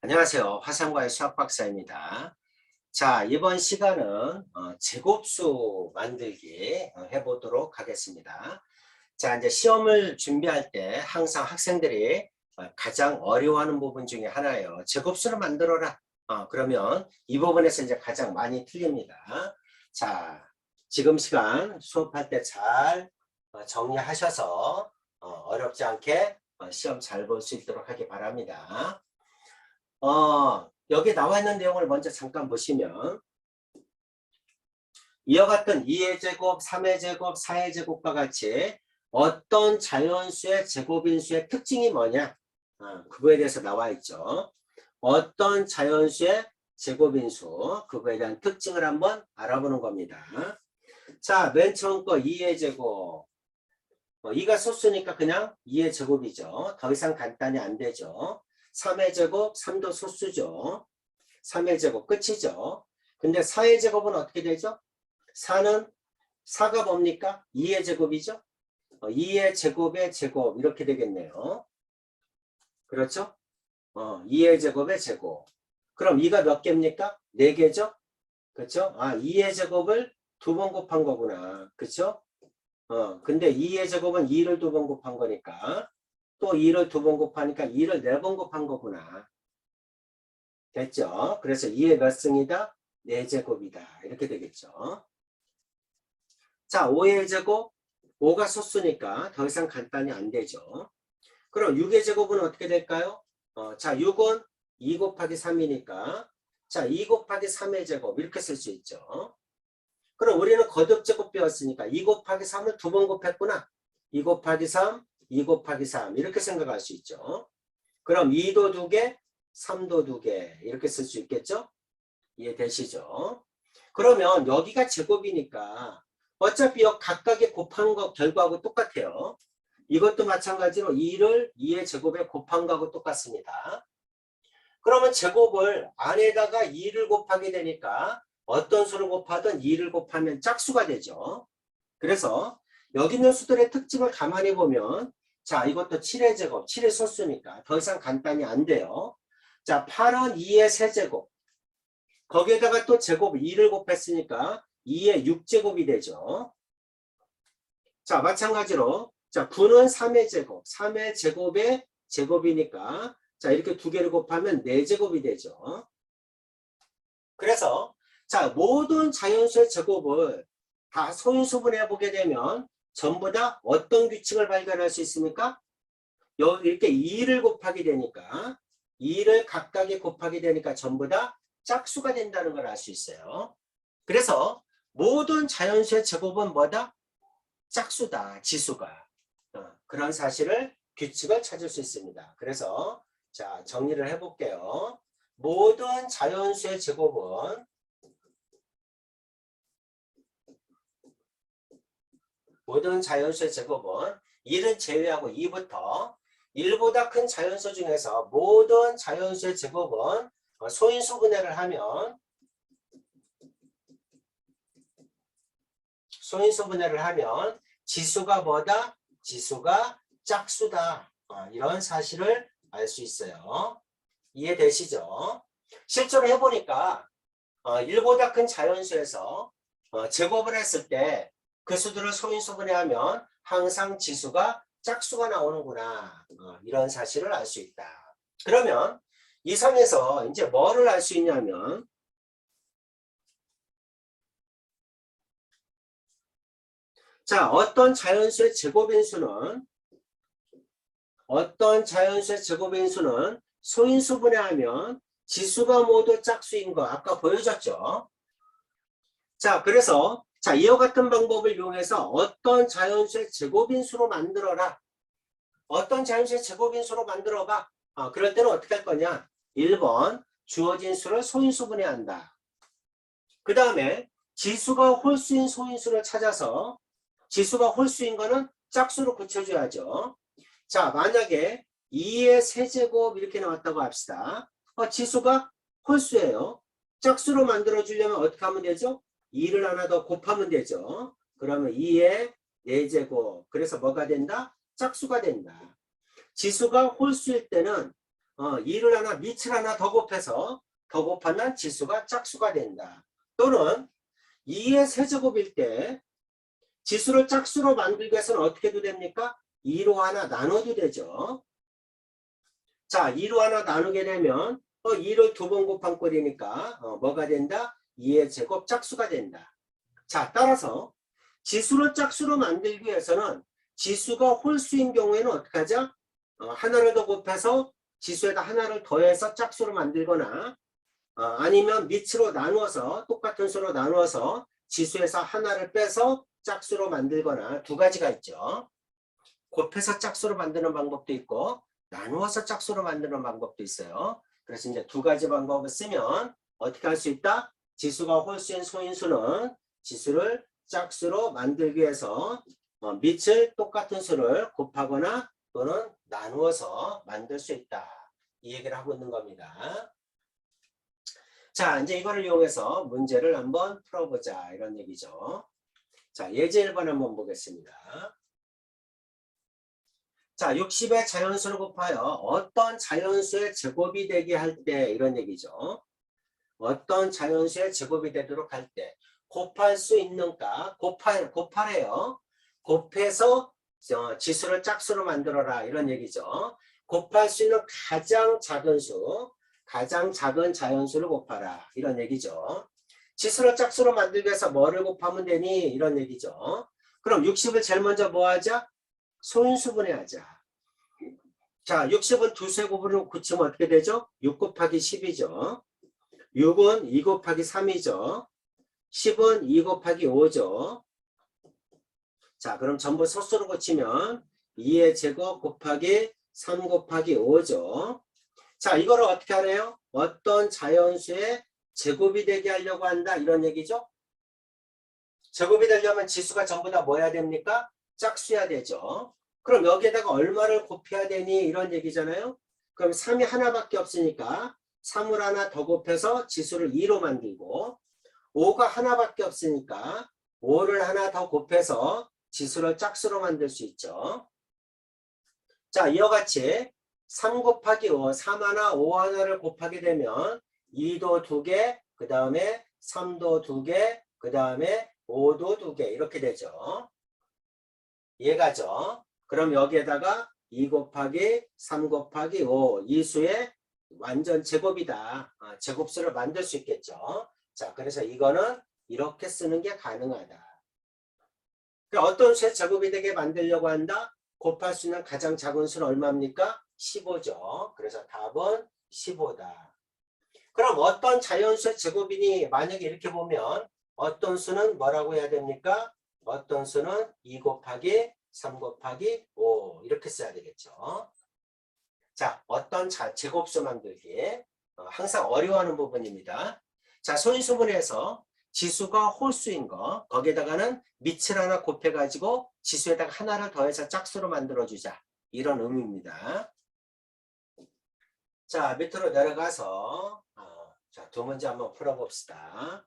안녕하세요. 화상과의 수학박사입니다. 자, 이번 시간은 제곱수 만들기 해보도록 하겠습니다. 자, 이제 시험을 준비할 때 항상 학생들이 가장 어려워하는 부분 중에 하나예요. 제곱수를 만들어라. 그러면 이 부분에서 이제 가장 많이 틀립니다. 자, 지금 시간 수업할 때 잘 정리하셔서 어렵지 않게 시험 잘 볼 수 있도록 하기 바랍니다. 여기 나와 있는 내용을 먼저 잠깐 보시면 이와 같은 2의 제곱, 3의 제곱, 4의 제곱과 같이 어떤 자연수의 제곱인수의 특징이 뭐냐? 그거에 대해서 나와 있죠. 어떤 자연수의 제곱인수, 그거에 대한 특징을 한번 알아보는 겁니다. 자, 맨 처음 거 2의 제곱. 2가 소수니까 그냥 2의 제곱이죠. 더 이상 간단히 안 되죠. 3의 제곱, 3도 소수죠. 3의 제곱 끝이죠. 근데 4의 제곱은 어떻게 되죠? 4가 뭡니까? 2의 제곱이죠. 2의 제곱의 제곱 이렇게 되겠네요. 그렇죠? 2의 제곱의 제곱. 그럼 2가 몇 개입니까? 4개죠? 그렇죠? 2의 제곱을 2번 곱한 거구나. 그렇죠? 근데 2의 제곱은 2를 2번 곱한 거니까 또 2를 2번 곱하니까 2를 4번 곱한 거구나. 됐죠? 그래서 2의 몇 승이다? 4제곱이다. 이렇게 되겠죠. 자, 5의 제곱. 5가 소수니까 더 이상 간단히 안 되죠. 그럼 6의 제곱은 어떻게 될까요? 자, 6은 2 곱하기 3이니까 자, 2 곱하기 3의 제곱 이렇게 쓸 수 있죠. 그럼 우리는 거듭제곱 배웠으니까 2 곱하기 3을 2번 곱했구나. 2 곱하기 3, 2 곱하기 3 이렇게 생각할 수 있죠. 그럼 2도 2개, 3도 2개 이렇게 쓸 수 있겠죠? 이해되시죠? 그러면 여기가 제곱이니까 어차피 각각의 곱한 거 결과하고 똑같아요. 이것도 마찬가지로 2를 2의 제곱에 곱한 거하고 똑같습니다. 그러면 제곱을 안에다가 2를 곱하게 되니까 어떤 수를 곱하든 2를 곱하면 짝수가 되죠. 그래서 여기 있는 수들의 특징을 가만히 보면 자, 이것도 7의 제곱, 7의 소수니까 더 이상 간단히 안 돼요. 자, 8은 2의 세제곱. 거기에다가 또 제곱 2를 곱했으니까 2의 6제곱이 되죠. 자, 마찬가지로 자, 9는 3의 제곱, 3의 제곱의 제곱이니까 자, 이렇게 두 개를 곱하면 4제곱이 되죠. 그래서 자, 모든 자연수의 제곱을 다 소인수분해 보게 되면 전부 다 어떤 규칙을 발견할 수 있습니까? 이렇게 2를 곱하게 되니까 2를 각각에 곱하게 되니까 전부 다 짝수가 된다는 걸 알 수 있어요. 그래서 모든 자연수의 제곱은 뭐다? 짝수다. 지수가. 그런 사실을 규칙을 찾을 수 있습니다. 그래서 자, 정리를 해볼게요. 모든 자연수의 제곱은 모든 자연수의 제곱은 1은 제외하고 2부터 1보다 큰 자연수 중에서 모든 자연수의 제곱은 소인수 분해를 하면 지수가 뭐다? 지수가 짝수다. 이런 사실을 알 수 있어요. 이해되시죠? 실제로 해보니까 1보다 큰 자연수에서 제곱을 했을 때 그 수들을 소인수 분해하면 항상 지수가 짝수가 나오는구나. 이런 사실을 알 수 있다. 그러면 이 상에서 이제 뭐를 알 수 있냐면 자, 어떤 자연수의 제곱인수는 소인수 분해하면 지수가 모두 짝수인 거 아까 보여줬죠. 자, 그래서 자, 이와 같은 방법을 이용해서 어떤 자연수의 제곱인수로 만들어라. 어떤 자연수의 제곱인수로 만들어봐. 그럴 때는 어떻게 할 거냐. 1번 주어진 수를 소인수 분해한다. 그 다음에 지수가 홀수인 소인수를 찾아서 지수가 홀수인 거는 짝수로 고쳐줘야죠. 자, 만약에 2의 세제곱 이렇게 나왔다고 합시다. 지수가 홀수예요. 짝수로 만들어주려면 어떻게 하면 되죠? 2를 하나 더 곱하면 되죠. 그러면 2의 4제곱. 그래서 뭐가 된다? 짝수가 된다. 지수가 홀수일 때는 2를 하나 밑을 하나 더 곱해서 더 곱하면 지수가 짝수가 된다. 또는 2의 세제곱일 때 지수를 짝수로 만들기 위해서는 어떻게 해도 됩니까? 2로 하나 나눠도 되죠. 자, 2로 하나 나누게 되면 2를 두 번 곱한 꼴이니까 뭐가 된다? 2의 제곱 짝수가 된다. 자, 따라서 지수를 짝수로 만들기 위해서는 지수가 홀수인 경우에는 어떻게 하죠? 하나를 더 곱해서 지수에다 하나를 더해서 짝수로 만들거나 아니면 밑으로 나누어서 똑같은 수로 나누어서 지수에서 하나를 빼서 짝수로 만들거나 두 가지가 있죠. 곱해서 짝수로 만드는 방법도 있고 나누어서 짝수로 만드는 방법도 있어요. 그래서 이제 두 가지 방법을 쓰면 어떻게 할 수 있다? 지수가 홀수인 소인수는 지수를 짝수로 만들기 위해서 밑을 똑같은 수를 곱하거나 또는 나누어서 만들 수 있다. 이 얘기를 하고 있는 겁니다. 자, 이제 이거를 이용해서 문제를 한번 풀어보자. 이런 얘기죠. 자, 예제 1번 한번 보겠습니다. 자, 60의 자연수를 곱하여 어떤 자연수의 제곱이 되게 할 때 이런 얘기죠. 어떤 자연수의 제곱이 되도록 할 때 곱할 수 있는가? 곱하래요. 곱해서 지수를 짝수로 만들어라 이런 얘기죠. 곱할 수 있는 가장 작은 수, 가장 작은 자연수를 곱하라 이런 얘기죠. 지수를 짝수로 만들기 위해서 뭐를 곱하면 되니? 이런 얘기죠. 그럼 60을 제일 먼저 뭐 하자? 소인수분해하자. 자, 60은 두 쇄곱으로 굳히면 어떻게 되죠? 6 곱하기 10이죠. 6은 2 곱하기 3이죠. 10은 2 곱하기 5죠. 자, 그럼 전부 소수로 고치면 2의 제곱 곱하기 3 곱하기 5죠. 자, 이거를 어떻게 하래요? 어떤 자연수의 제곱이 되게 하려고 한다 이런 얘기죠. 제곱이 되려면 지수가 전부 다 뭐 해야 됩니까? 짝수야 되죠. 그럼 여기에다가 얼마를 곱해야 되니 이런 얘기잖아요. 그럼 3이 하나밖에 없으니까 3을 하나 더 곱해서 지수를 2로 만들고 5가 하나밖에 없으니까 5를 하나 더 곱해서 지수를 짝수로 만들 수 있죠. 자, 이와 같이 3 곱하기 5, 3 하나, 5 하나를 곱하게 되면 2도 2개, 그 다음에 3도 2개, 그 다음에 5도 2개 이렇게 되죠. 이해가죠? 그럼 여기에다가 2 곱하기 3 곱하기 5 이 수의 완전 제곱이다. 제곱수를 만들 수 있겠죠. 자, 그래서 이거는 이렇게 쓰는 게 가능하다. 어떤 수의 제곱이 되게 만들려고 한다? 곱할 수 있는 가장 작은 수는 얼마입니까? 15죠. 그래서 답은 15다. 그럼 어떤 자연수의 제곱이니? 만약에 이렇게 보면 어떤 수는 뭐라고 해야 됩니까? 어떤 수는 2 곱하기 3 곱하기 5 이렇게 써야 되겠죠. 자, 어떤 제곱수 만들기 항상 어려워하는 부분입니다. 자, 소인수분해에서 지수가 홀수인 거 거기에다가는 밑을 하나 곱해가지고 지수에다가 하나를 더해서 짝수로 만들어주자 이런 의미입니다. 자, 밑으로 내려가서 자, 두 문제 한번 풀어봅시다.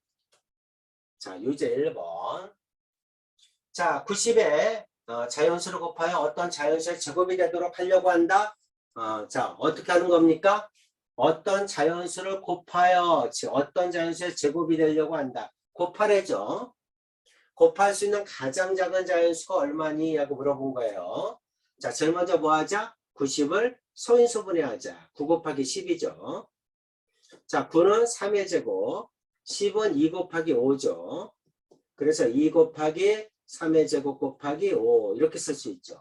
자, 유제 1번. 자, 90에 자연수를 곱하여 어떤 자연수의 제곱이 되도록 하려고 한다. 자, 어떻게 하는 겁니까? 어떤 자연수를 곱하여 어떤 자연수의 제곱이 되려고 한다. 곱하래죠. 곱할 수 있는 가장 작은 자연수가 얼마니? 하고 물어본 거예요. 자, 제일 먼저 뭐 하자? 90을 소인수분해하자. 9 곱하기 10이죠. 자, 9는 3의 제곱, 10은 2 곱하기 5죠. 그래서 2 곱하기 3의 제곱 곱하기 5 이렇게 쓸 수 있죠.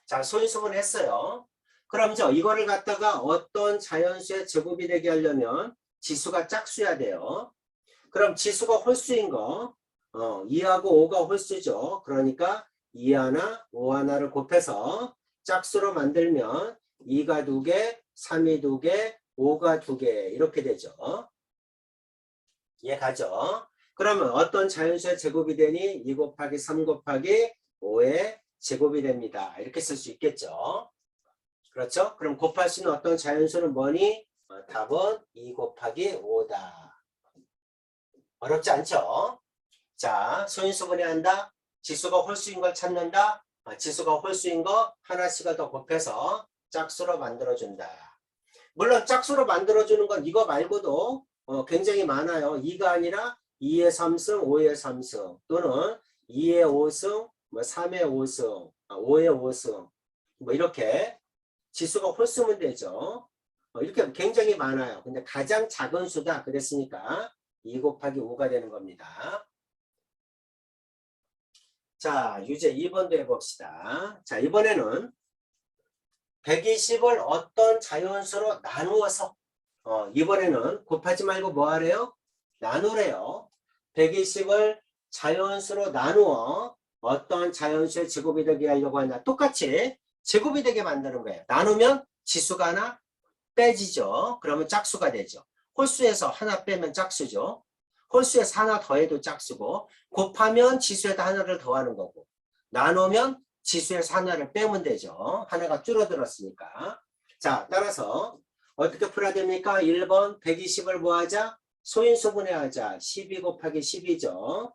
자, 소인수분했어요. 그럼 이거를 갖다가 어떤 자연수의 제곱이 되게 하려면 지수가 짝수야 돼요. 그럼 지수가 홀수인 거 2하고 5가 홀수죠. 그러니까 2 하나, 5 하나를 곱해서 짝수로 만들면 2가 2개, 3이 2개, 5가 2개 이렇게 되죠. 이해가죠? 그러면 어떤 자연수의 제곱이 되니? 2 곱하기 3 곱하기 5의 제곱이 됩니다. 이렇게 쓸 수 있겠죠. 그렇죠? 그럼 곱할 수 있는 어떤 자연수는 뭐니? 답은 2 곱하기 5다. 어렵지 않죠? 자, 소인수분해한다. 지수가 홀수인 걸 찾는다. 지수가 홀수인 거 하나씩을 더 곱해서 짝수로 만들어준다. 물론 짝수로 만들어주는 건 이거 말고도 굉장히 많아요. 2가 아니라 2의 3승, 5의 3승 또는 2의 5승, 뭐 3의 5승, 5의 5승 뭐 이렇게 지수가 홀수면 되죠. 이렇게 굉장히 많아요. 근데 가장 작은 수다 그랬으니까 2 곱하기 5가 되는 겁니다. 자, 유제 2번도 해봅시다. 자, 이번에는 120을 어떤 자연수로 나누어서 이번에는 곱하지 말고 뭐 하래요? 나누래요. 120을 자연수로 나누어 어떤 자연수의 제곱이 되게 하려고 하냐. 똑같이 제곱이 되게 만드는 거예요. 나누면 지수가 하나 빼지죠. 그러면 짝수가 되죠. 홀수에서 하나 빼면 짝수죠. 홀수에서 하나 더해도 짝수고 곱하면 지수에다 하나를 더하는 거고 나누면 지수에서 하나를 빼면 되죠. 하나가 줄어들었으니까. 자, 따라서 어떻게 풀어야 됩니까? 1번 120을 뭐 하자? 소인수분해하자. 12 곱하기 10이죠.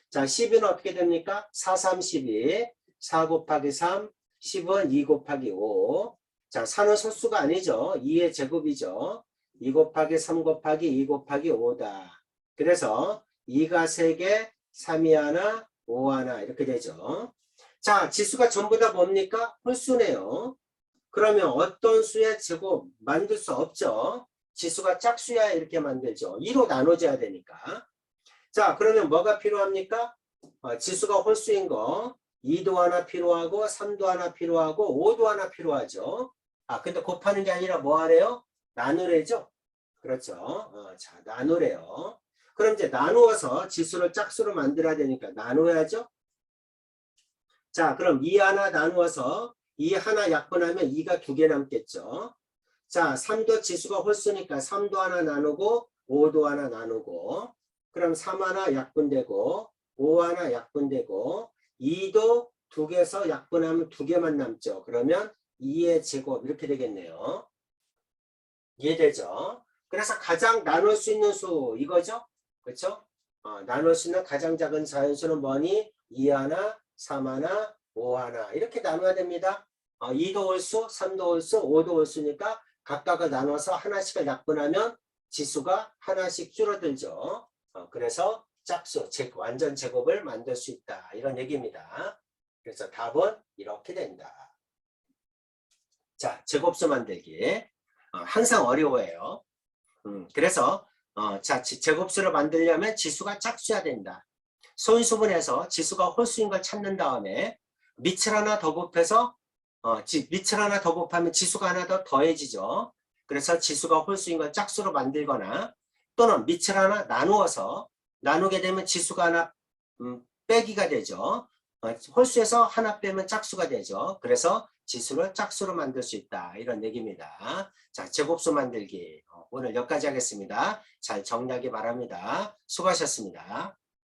자, 10은 어떻게 됩니까? 4, 3, 12. 4 곱하기 3, 10은 2 곱하기 5. 자, 4는 소수가 아니죠. 2의 제곱이죠. 2 곱하기 3 곱하기 2 곱하기 5다. 그래서 2가 3개, 3이 하나, 5 하나 이렇게 되죠. 자, 지수가 전부 다 뭡니까? 홀수네요. 그러면 어떤 수의 제곱 만들 수 없죠. 지수가 짝수야 이렇게 만들죠. 2로 나눠져야 되니까. 자, 그러면 뭐가 필요합니까? 지수가 홀수인 거 2도 하나 필요하고 3도 하나 필요하고 5도 하나 필요하죠. 근데 곱하는 게 아니라 뭐 하래요? 나누래죠. 그렇죠. 자, 나누래요. 그럼 이제 나누어서 지수를 짝수로 만들어야 되니까 나누어야죠. 자, 그럼 2 하나 나누어서 2 하나 약분하면 2가 2개 남겠죠. 자, 3도 지수가 홀수니까 3도 하나 나누고 5도 하나 나누고 그럼 3 하나 약분되고 5 하나 약분되고 2도 2개에서 약분하면 2개만 남죠. 그러면 2의 제곱 이렇게 되겠네요. 이해되죠? 그래서 가장 나눌 수 있는 수 이거죠? 그렇죠? 나눌 수 있는 가장 작은 자연수는 뭐니? 2 하나, 3 하나, 5 하나 이렇게 나눠야 됩니다. 2도 홀수, 3도 홀수, 5도 홀수니까 각각을 나눠서 하나씩을 약분하면 지수가 하나씩 줄어들죠. 그래서 짝수, 완전 제곱을 만들 수 있다. 이런 얘기입니다. 그래서 답은 이렇게 된다. 자, 제곱수 만들기. 항상 어려워요. 그래서 자, 제곱수를 만들려면 지수가 짝수야 된다. 소인수분해서 지수가 홀수인 걸 찾는 다음에 밑을 하나 더 곱해서 밑을 하나 더 곱하면 지수가 하나 더 더해지죠. 그래서 지수가 홀수인 걸 짝수로 만들거나 또는 밑을 하나 나누어서 나누게 되면 지수가 하나 빼기가 되죠. 홀수에서 하나 빼면 짝수가 되죠. 그래서 지수를 짝수로 만들 수 있다. 이런 얘기입니다. 자, 제곱수 만들기. 오늘 여기까지 하겠습니다. 잘 정리하기 바랍니다. 수고하셨습니다.